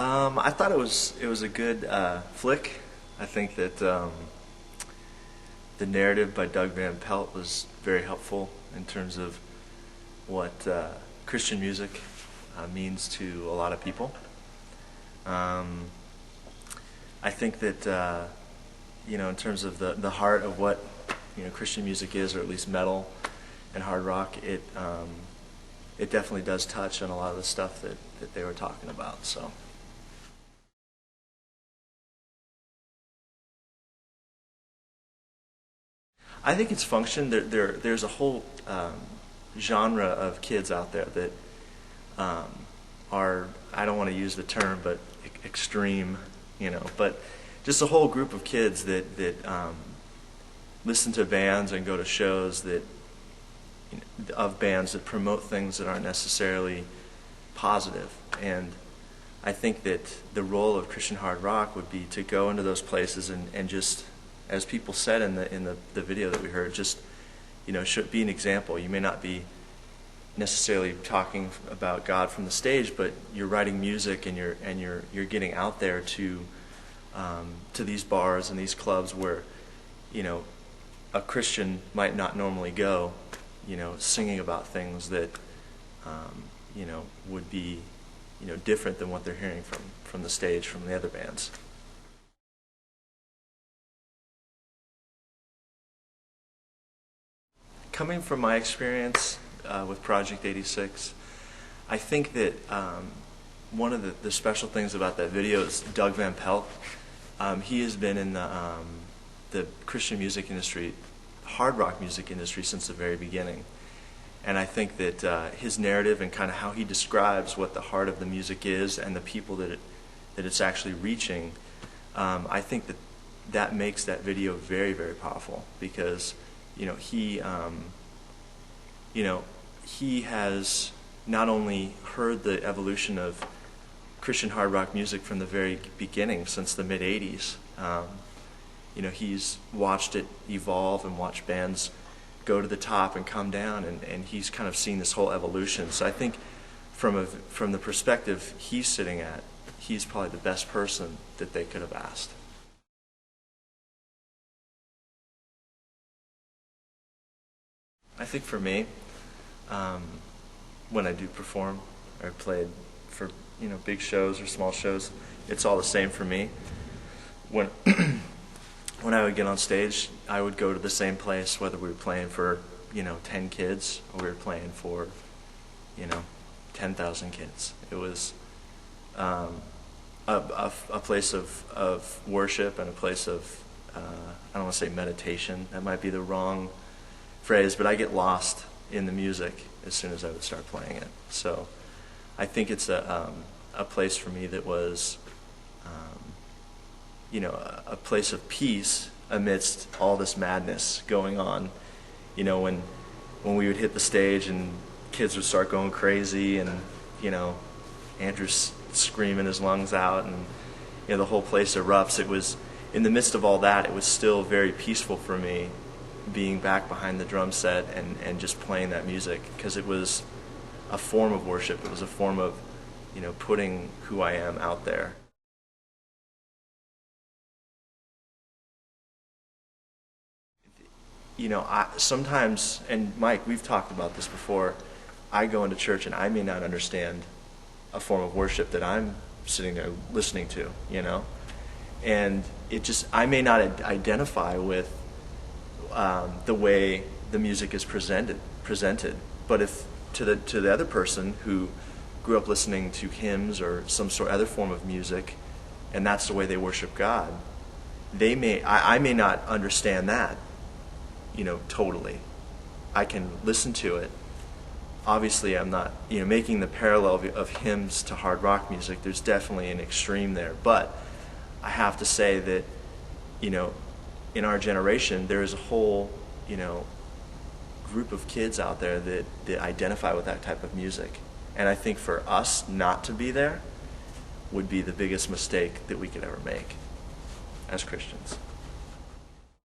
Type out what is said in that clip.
I thought it was a good flick. I think that the narrative by Doug Van Pelt was very helpful in terms of what Christian music means to a lot of people. I think that in terms of the heart of what Christian music is, or at least metal and hard rock, it definitely does touch on a lot of the stuff that they were talking about. So. I think it's functioned. There's a whole genre of kids out there that are, I don't want to use the term, but extreme, but just a whole group of kids that listen to bands and go to shows of bands that promote things that aren't necessarily positive. And I think that the role of Christian hard rock would be to go into those places and just, as people said in the video that we heard, just should be an example. You may not be necessarily talking about God from the stage, but you're writing music and you're getting out there to these bars and these clubs where a Christian might not normally go, singing about things that would be different than what they're hearing from the stage from the other bands. Coming from my experience with Project 86, I think that one of the special things about that video is Doug Van Pelt. He has been in the Christian music industry, hard rock music industry, since the very beginning. And I think that his narrative and kind of how he describes what the heart of the music is and the people that it's actually reaching, I think that makes that video very, very powerful, because he has not only heard the evolution of Christian hard rock music from the very beginning, since the mid-'80s. He's watched it evolve and watched bands go to the top and come down, and he's kind of seen this whole evolution. So I think from the perspective he's sitting at, he's probably the best person that they could have asked. I think for me, when I do perform or played for big shows or small shows, it's all the same for me. When when I would get on stage, I would go to the same place, whether we were playing for 10 kids or we were playing for 10,000 kids. It was a place of worship and a place of I don't want to say meditation. That might be the wrong phrase, but I get lost in the music as soon as I would start playing it. So I think it's a place for me that was a place of peace amidst all this madness going on. When we would hit the stage and kids would start going crazy, and Andrew's screaming his lungs out, and the whole place erupts. It was, in the midst of all that, it was still very peaceful for me being back behind the drum set and just playing that music, because it was a form of worship. It was a form of putting who I am out there. Sometimes, and Mike, we've talked about this before, I go into church and I may not understand a form of worship that I'm sitting there listening to, and I may not identify with the way the music is presented. But if to the other person who grew up listening to hymns or some sort of other form of music, and that's the way they worship God, I may not understand that totally. I can listen to it. Obviously, I'm not making the parallel of hymns to hard rock music. There's definitely an extreme there, but I have to say that in our generation, there is a whole group of kids out there that identify with that type of music. And I think for us not to be there would be the biggest mistake that we could ever make as Christians.